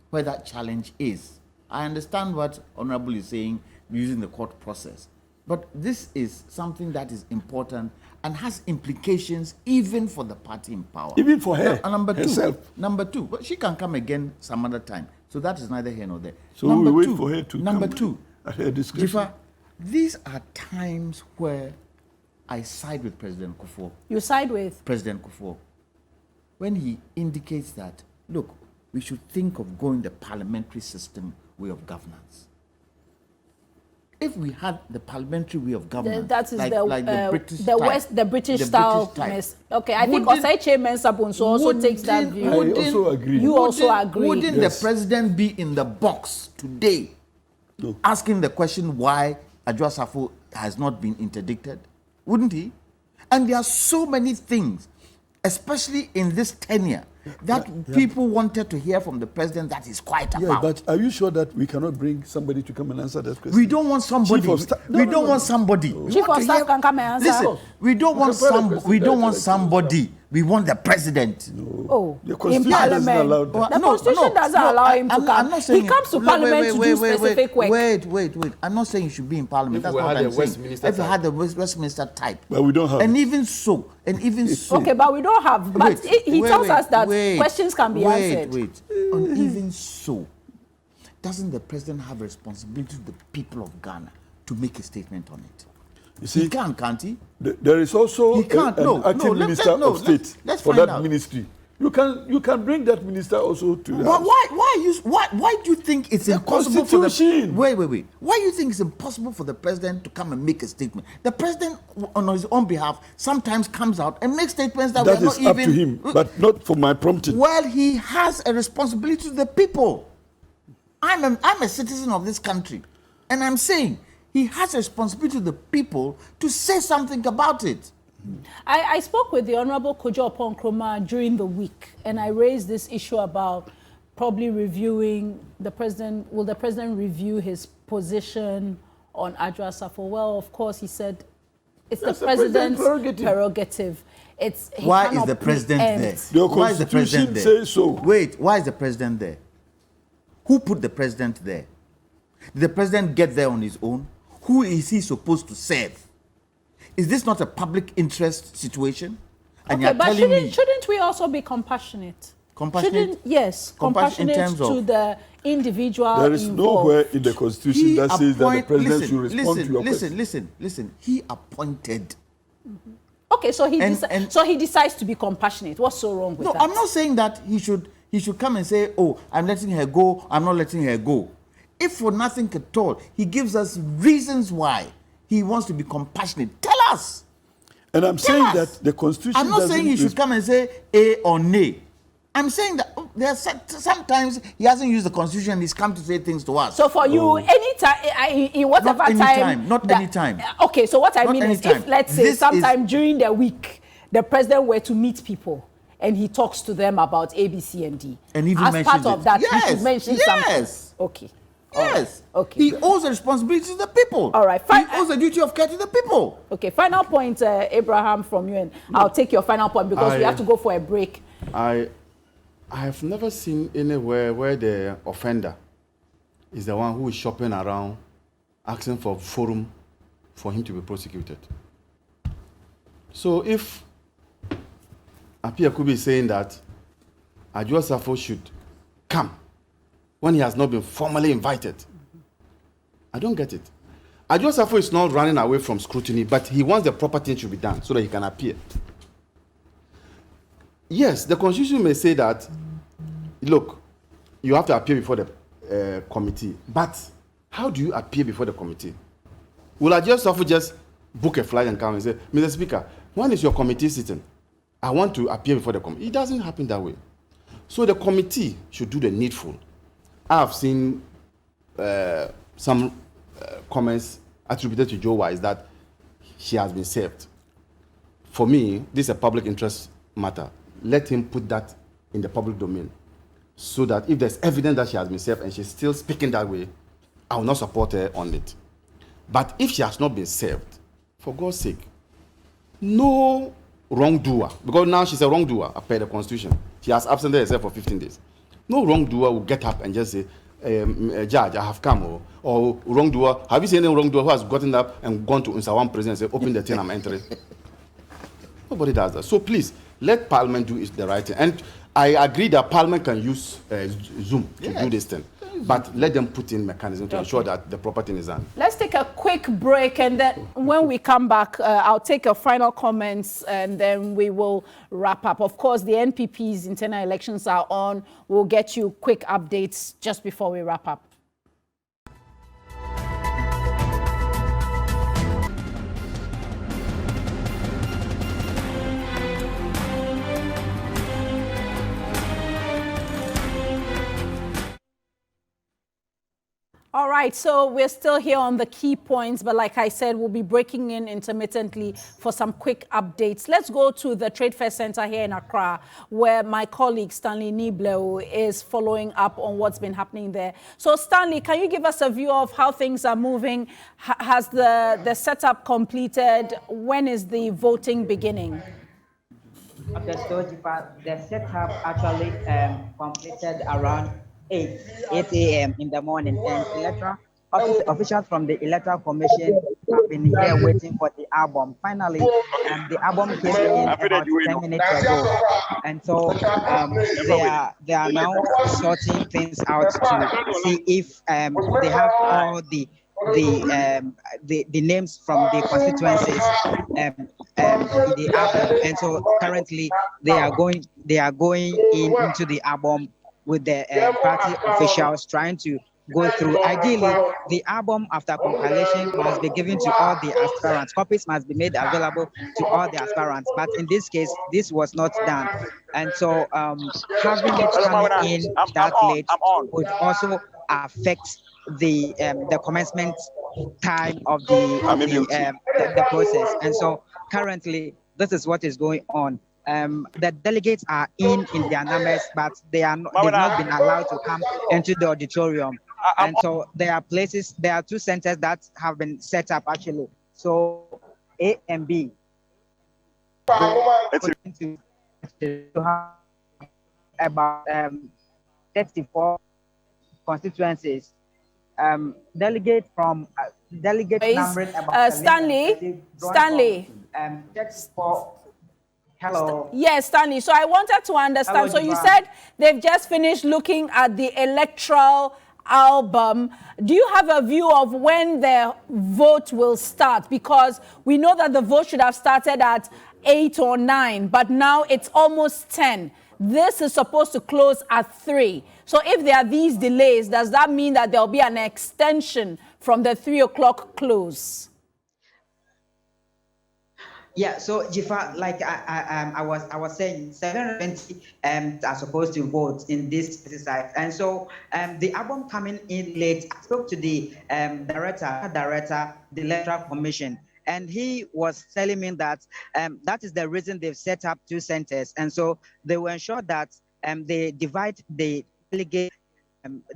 where that challenge is. I understand what Honorable is saying, using the court process. But this is something that is important and has implications even for the party in power. Even for her, herself. Number two, but she can come again some other time. So that is neither here nor there. So we wait for her to Number come two, at her discretion. Jifa, these are times where I side with President Kufuor. You side with? President Kufuor. When he indicates that, look, we should think of going the parliamentary system way of governance. If we had the parliamentary way of governance, that is like the British the type, West, the British the style. British type, Okay, I think wouldn't- Osei Mensah also takes that view. I also agree. You also agree. Wouldn't Yes. the president be in the box today No. asking the question why Adwoa Safo has not been interdicted? Wouldn't he? And there are so many things, especially in this tenure, that people wanted to hear from the president that he's quiet Yeah, about. but are you sure that we cannot bring somebody to come and answer that question? We don't want somebody. Chief of staff- We don't want somebody. We Chief want of to staff can come and answer. Listen, we don't We want can put a some. question We don't that want directly somebody. We want the president. Oh, The in Constitution doesn't Parliament. allow that. Well, The Constitution doesn't allow him to come. I'm not saying He comes to wait, Parliament to do specific work. Wait. I'm not saying he should be in Parliament. If That's we not had what I'm a saying. Westminster If you type. had the Westminster type. But we don't have And it. even so. Okay, but we don't have. But he tells us that questions can be answered. Wait. And even so, doesn't the president have a responsibility to the people of Ghana to make a statement on it? You see, He can't he? there is also He can't. an No, acting let's- minister no, of state let's for find that out. ministry. You can bring that minister also to the But House. why do you think it's impossible for the Constitution. wait? Why do you think it's impossible for the president to come and make a statement? The president, on his own behalf, sometimes comes out and makes statements that That we're is not up even. to him, but not for my prompting. Well, he has a responsibility to the people. I'm a citizen of this country, and I'm saying he has a responsibility to the people to say something about it. I spoke with the Honorable Kojo Oppong-Nkrumah during the week, and I raised this issue about probably reviewing the president. Will the president review his position on Adwoa Safo? Well, of course, he said it's That's the the president's president's prerogative. He Why is cannot the president preempt. there? Your Why is the constitution president there? says so. Wait, why is the president there? Who put the president there? Did the president get there on his own? Who is he supposed to serve? Is this not a public interest situation? And Okay, you're but telling me shouldn't we also be compassionate? Compassionate? Yes, Compassionate in compassionate terms to of- the individual There is involved. nowhere in the constitution that says that the appoint- president listen, should respond to your question. listen. He appointed. Okay, so And- so he decides to be compassionate. What's so wrong with No, that? I'm not saying that he should come and say, "Oh, I'm letting her go. I'm not letting her go." If for nothing at all, he gives us reasons why he wants to be compassionate. Tell us. And I'm Tell saying us. that the constitution I'm not doesn't saying he should come and say A or nay. I'm saying that there are sometimes he hasn't used the constitution and he's come to say things to us. So for you, anytime, in whatever Not any time, time, not any time. Okay, so what I Not mean is, any if time. let's say This sometime is- during the week, the president were to meet people and he talks to them about A, B, C, and D, And even as part mentions of it. that, he Yes, should mention yes. something. Okay. All right. Yes. Okay. He owes a responsibility to the people. All right, He fine. owes a duty of care to the people. Okay. Final point, Abraham, from you, and I'll take your final point because we I- have to go for a break. I have never seen anywhere where the offender is the one who is shopping around asking for forum for him to be prosecuted. So if Apia could be saying that Adwoa Safo should come when he has not been formally invited, I don't get it. Adwoa Safo is not running away from scrutiny, but he wants the proper thing to be done so that he can appear. Yes, the constitution may say that, look, you have to appear before the committee, but how do you appear before the committee? Will Adwoa Safo just book a flight and come and say, Mr. Speaker, when is your committee sitting? I want to appear before the committee. It doesn't happen that way. So the committee should do the needful. I've seen some comments attributed to Joe Wise that she has been served. For me, this is a public interest matter. Let him put that in the public domain so that if there's evidence that she has been served and she's still speaking that way, I will not support her on it. But if she has not been served, for God's sake, no wrongdoer, because now she's a wrongdoer per the constitution. She has absented herself for 15 days. No wrongdoer will get up and just say, judge, I have come, or wrongdoer. Have you seen any wrongdoer who has gotten up and gone to Unsawan prison and said, open the thing, I'm entering? Nobody does that. So please, let Parliament do the right thing. And I agree that Parliament can use Zoom to do this thing. But let them put in mechanism to ensure that the proper thing is done. Let's take a quick break, and then when we come back, I'll take your final comments, and then we will wrap up. Of course, the NPP's internal elections are on. We'll get you quick updates just before we wrap up. All right, so we're still here on the key points, but like I said, we'll be breaking in intermittently for some quick updates. Let's go to the Trade Fair Center here in Accra, where my colleague Stanley Niblo is following up on what's been happening there. So Stanley, can you give us a view of how things are moving? Has the setup completed? When is the voting beginning? Okay, so the setup actually completed around 8 a.m. in the morning, and electoral officials from the Electoral Commission have been here waiting for the album. Finally, the album came in about 10 minutes ago, and so they are now sorting things out to see if they have all the names from the constituencies in the album, and so currently they are going into the album with the party officials trying to go through. Ideally, the album after compilation must be given to all the aspirants. Copies must be made available to all the aspirants. But in this case, this was not done. And so having it come in that late would also affect the commencement time of the process. And so currently, this is what is going on. The delegates are in their numbers, but they've not been allowed to come into the auditorium. And so there are two centers that have been set up actually. So A and B. To have about 34 constituencies. Delegate numbering about Stanley. Hello. Yes, Stanley. So I wanted to understand. Hello, so you said they've just finished looking at the electoral album. Do you have a view of when the vote will start? Because we know that the vote should have started at 8 or 9, but now it's almost 10. This is supposed to close at 3. So if there are these delays, does that mean that there'll be an extension from the 3 o'clock close? Yeah, so Jifa, like I was saying, 720 are supposed to vote in this exercise, and so the album coming in late. I spoke to the director, the Electoral Commission, and he was telling me that that is the reason they've set up 2 centers, and so they will ensure that they divide the delegate.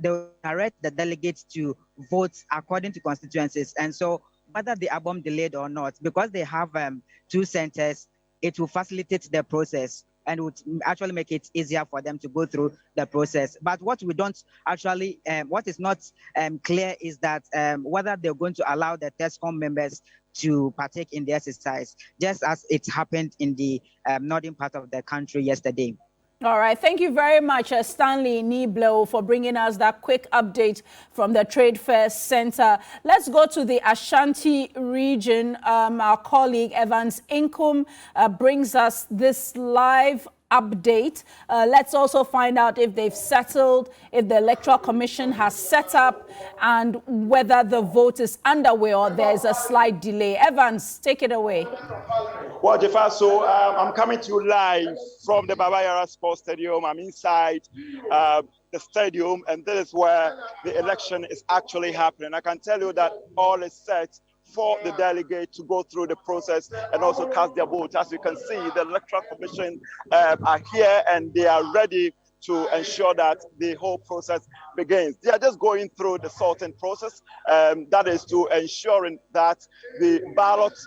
They will direct the delegates to vote according to constituencies, and so whether the album delayed or not, because they have 2 centers, it will facilitate the process and would actually make it easier for them to go through the process. But what we don't actually, what is not clear is that whether they're going to allow the TESCOM members to partake in the exercise, just as it happened in the northern part of the country yesterday. All right. Thank you very much, Stanley Niblo, for bringing us that quick update from the Trade Fair Center. Let's go to the Ashanti region. Our colleague Evans Inkum brings us this live update. Let's also find out if they've settled, if the Electoral Commission has set up, and whether the vote is underway or there's a slight delay. Evans, take it away. Well, Jaffa, so I'm coming to you live from the Baba Yara Sports Stadium. I'm inside the stadium, and this is where the election is actually happening. I can tell you that all is set for the delegate to go through the process and also cast their vote. As you can see, the Electoral Commission are here and they are ready to ensure that the whole process begins. They are just going through the sorting process. That is to ensuring that the ballot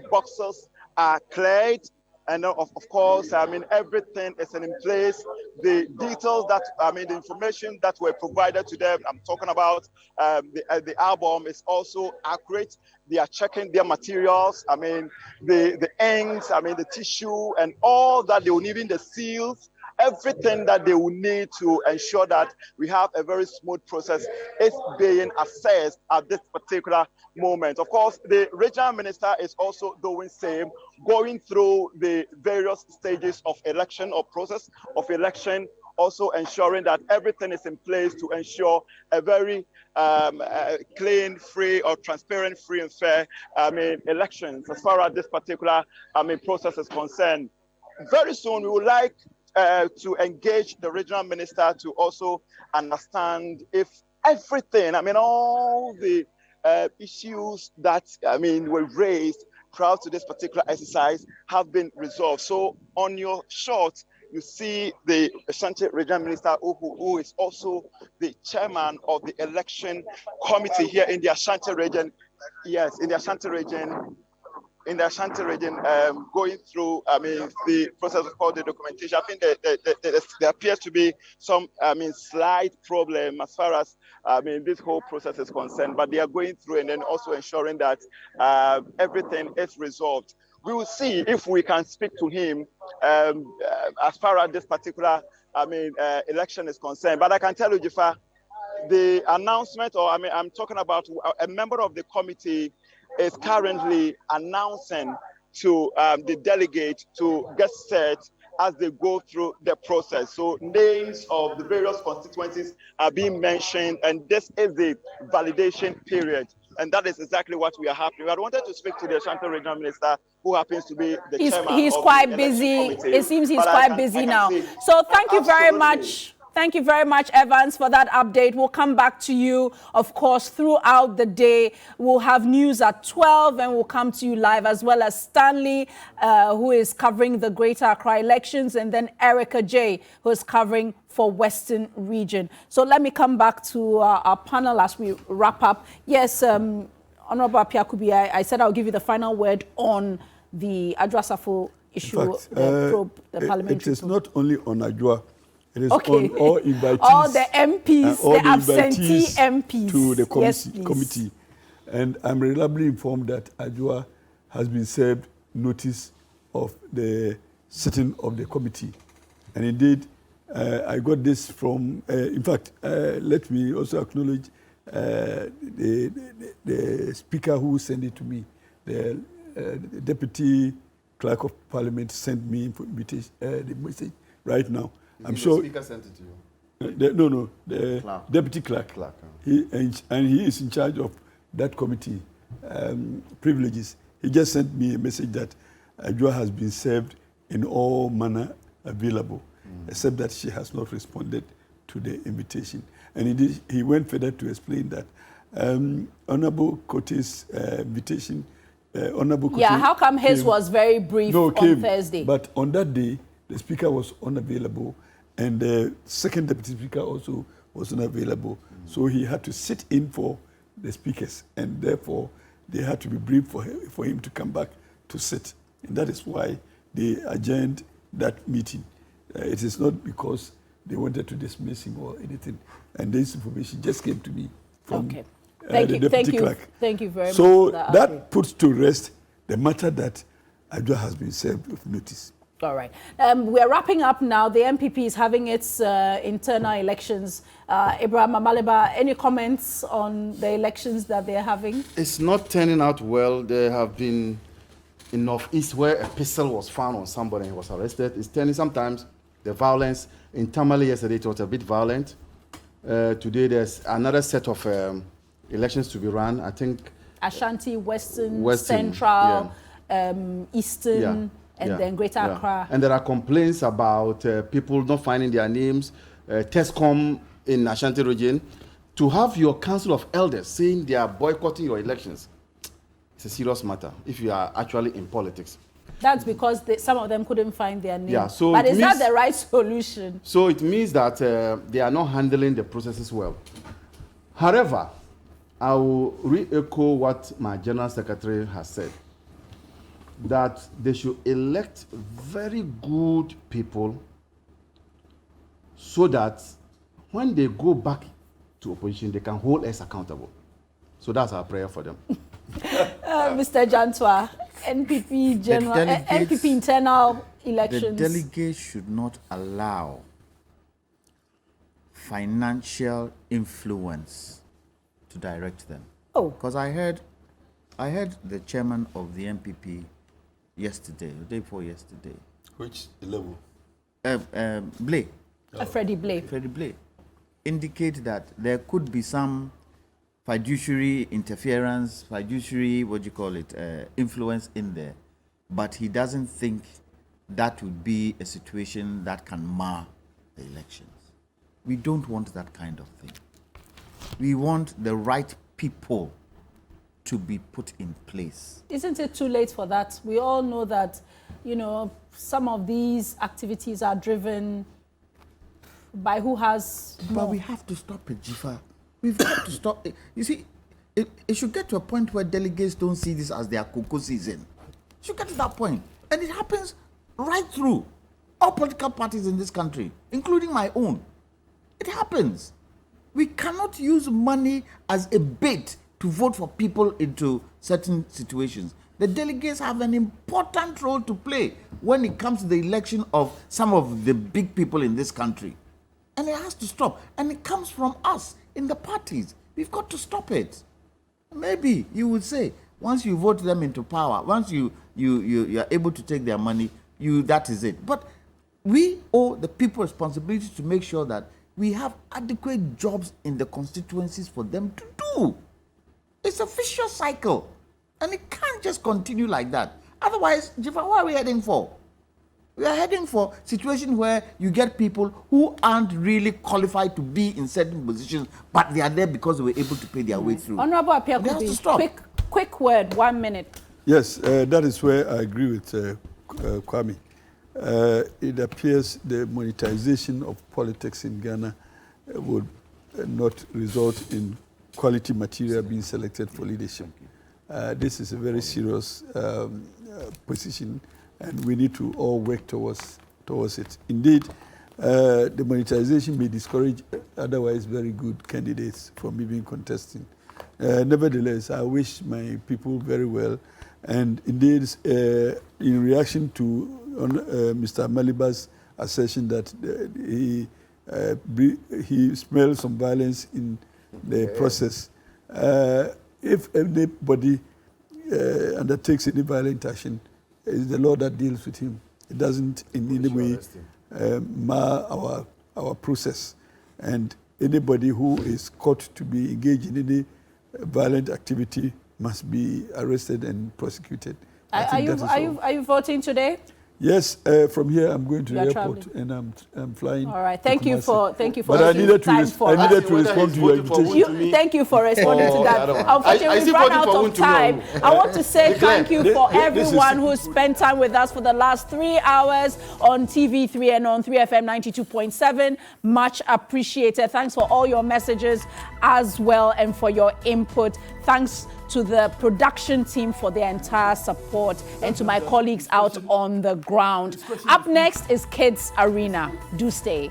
boxes are cleared And of course, I mean, everything is in place. The details that, I mean, the information that were provided to them, I'm talking about the album is also accurate. They are checking their materials. I mean, the inks, I mean, the tissue and all that they will need, in the seals, everything that they will need to ensure that we have a very smooth process is being assessed at this particular moment. Of course, the regional minister is also doing same, going through the various stages of election or process of election, also ensuring that everything is in place to ensure a very clean, free, or transparent, free and fair, I mean, elections as far as this particular, I mean, process is concerned. Very soon, we would like to engage the regional minister to also understand if everything, I mean, all the issues that, I mean, were raised prior to this particular exercise have been resolved. So on your shot, you see the Ashanti regional minister who is also the chairman of the election committee here in the Ashanti region. Yes, in the Ashanti region. Going through, I mean, the process of all the documentation. I think there appears to be some, I mean, slight problem as far as, I mean, this whole process is concerned, but they are going through and then also ensuring that everything is resolved. We will see if we can speak to him as far as this particular, I mean, election is concerned. But I can tell you, Jifa, the announcement, or I mean, I'm talking about a member of the committee is currently announcing to the delegate to get set as they go through the process. So names of the various constituencies are being mentioned, and this is the validation period. And that is exactly what we are happening. I wanted to speak to the Ashanti regional minister, who happens to be the chairman He's of quite the busy. committee. It seems he's But quite busy now. So thank you very much. Thank you very much, Evans, for that update. We'll come back to you, of course, throughout the day. We'll have news at 12 and we'll come to you live, as well as Stanley, who is covering the Greater Accra elections, and then Erica J, who is covering for Western Region. So let me come back to our panel as we wrap up. Yes, Honorable Apiakubi, I said I'll give you the final word on the Adwoa Safo issue, In fact, the parliamentary. it is not only on Adwoa. It is Okay. on all invitees. All the MPs, all the absentee MPs. to the Yes, committee. And I'm reliably informed that Adwoa has been served notice of the sitting of the committee. And indeed, I got this from, in fact, let me also acknowledge the speaker who sent it to me. The deputy clerk of parliament sent me the message right now. I'm sure. The speaker sent it to you? The clerk. deputy clerk. He is in charge of that committee privileges. He just sent me a message that Adwoa has been served in all manner available, except that she has not responded to the invitation. And indeed, he went further to explain that Honorable Kote's invitation. Honorable Kote how come his was very brief on Thursday? But on that day, the speaker was unavailable, and the second deputy speaker also was unavailable. So he had to sit in for the speakers, and therefore they had to be briefed for him to come back to sit. And that is why they adjourned that meeting. It is not because they wanted to dismiss him or anything. And this information just came to me from the deputy clerk. Thank you very much. So that puts to rest the matter that Adwoa has been served with notice. All right. We're wrapping up now. The MPP is having its internal elections. Abraham Amaliba, any comments on the elections that they're having? It's not turning out well. There have been in Northeast where a pistol was found on somebody and he was arrested. It's turning sometimes the violence. In Tamale yesterday, it was a bit violent. Today, there's another set of elections to be run. I think Ashanti, Western Central, Eastern, and then Greater Accra. And there are complaints about people not finding their names. TESCOM in Ashanti region, to have your council of elders saying they are boycotting your elections, it's a serious matter if you are actually in politics. That's because some of them couldn't find their name. Yeah, so but is that the right solution? So it means that they are not handling the processes well. However, I will re-echo what my General Secretary has said. that they should elect very good people so that when they go back to opposition, they can hold us accountable. So that's our prayer for them. Mr. Jantwa, NPP general, NPP internal elections. The delegates should not allow financial influence to direct them. Oh. Because I heard the chairman of the NPP yesterday, the day before yesterday. Which level? Blay. Freddie Blay. Freddie Blay indicate that there could be some fiduciary interference, fiduciary, influence in there. But he doesn't think that would be a situation that can mar the elections. We don't want that kind of thing. We want the right people to be put in place. Isn't it too late for that? We all know that, some of these activities are driven by who has more. But we have to stop it, Jifa. We've got to stop it. You see, it should get to a point where delegates don't see this as their cocoa season. It should get to that point. And it happens right through all political parties in this country, including my own. It happens. We cannot use money as a bait to vote for people into certain situations. The delegates have an important role to play when it comes to the election of some of the big people in this country. And it has to stop. And it comes from us in the parties. We've got to stop it. Maybe you would say, once you vote them into power, once you are able to take their money, that is it. But we owe the people responsibility to make sure that we have adequate jobs in the constituencies for them to do. It's a vicious cycle. And it can't just continue like that. Otherwise, Jifa, what are we heading for? We are heading for a situation where you get people who aren't really qualified to be in certain positions, but they are there because they were able to pay their way through. Honorable Appiah, quick word, 1 minute. Yes, that is where I agree with Kwame. It appears the monetization of politics in Ghana would not result in quality material being selected for leadership. This is a very serious position, and we need to all work towards it. Indeed, the monetization may discourage otherwise very good candidates from even contesting. Nevertheless, I wish my people very well, and indeed, in reaction to Mr. Maliba's assertion that he smelled some violence in the process. If anybody undertakes any violent action, it's the law that deals with him. It doesn't in any way mar our process. And anybody who is caught to be engaged in any violent activity must be arrested and prosecuted. Are you voting today? Yes, from here I'm going to the airport and I'm flying. All right, thank you for. But I needed to respond to your invitation. Thank you for responding to that. Unfortunately, we've run out of time. I want to say thank you for everyone who spent time with us for the last 3 hours on TV3 and on 3FM 92.7. Much appreciated. Thanks for all your messages as well and for your input. Thanks to the production team for their entire support and to my colleagues out on the ground. Up next is Kids Arena. Do stay.